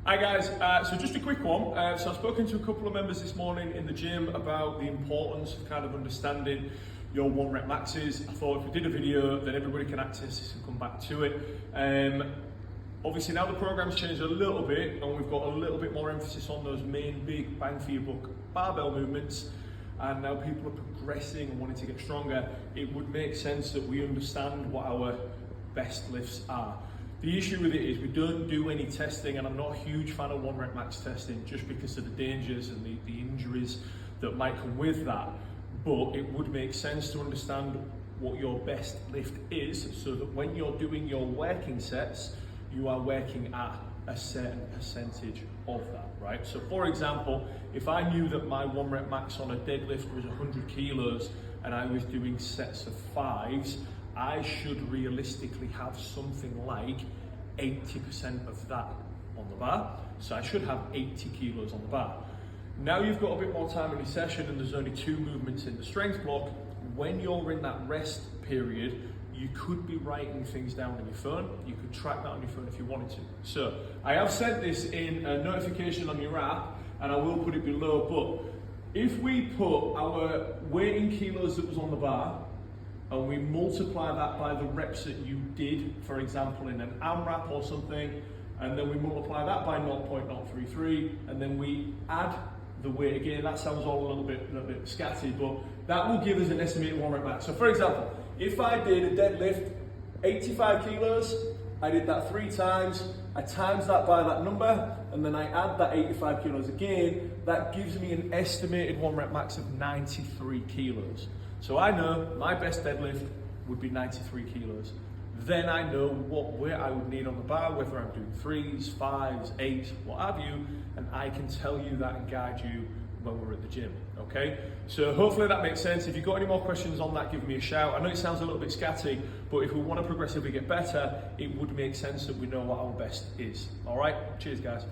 Hi guys, so just a quick one. So I've spoken to a couple of members this morning in the gym about the importance of kind of understanding your 1 rep maxes. I thought if we did a video, then everybody can access this and come back to it. Obviously now the program's changed a little bit and we've got a little bit more emphasis on those main big bang for your buck barbell movements, and now people are progressing and wanting to get stronger. It would make sense that we understand what our best lifts are. The issue with it is we don't do any testing, and I'm not a huge fan of 1 rep max testing just because of the dangers and the injuries that might come with that. But it would make sense to understand what your best lift is so that when you're doing your working sets, you are working at a certain percentage of that, right? So for example, if I knew that my 1 rep max on a deadlift was 100 kilos and I was doing sets of 5s, I should realistically have something like 80% of that on the bar. So I should have 80 kilos on the bar. Now you've got a bit more time in your session and there's only 2 movements in the strength block. When you're in that rest period, you could be writing things down on your phone. You could track that on your phone if you wanted to. So I have sent this in a notification on your app and I will put it below, but if we put our weight in kilos that was on the bar and we multiply that by the reps that you did, for example, in an AMRAP or something, and then we multiply that by 0.033, and then we add the weight again. That sounds all a little bit scatty, but that will give us an estimated 1 rep max. So for example, if I did a deadlift, 85 kilos, I did that 3 times, I times that by that number, and then I add that 85 kilos again, that gives me an estimated 1 rep max of 93 kilos. So I know my best deadlift would be 93 kilos. Then I know what weight I would need on the bar, whether I'm doing 3s, 5s, 8s, what have you, and I can tell you that and guide you when we're at the gym, okay? So hopefully that makes sense. If you've got any more questions on that, give me a shout. I know it sounds a little bit scatty, but if we want to progressively get better, it would make sense that we know what our best is. All right, cheers guys.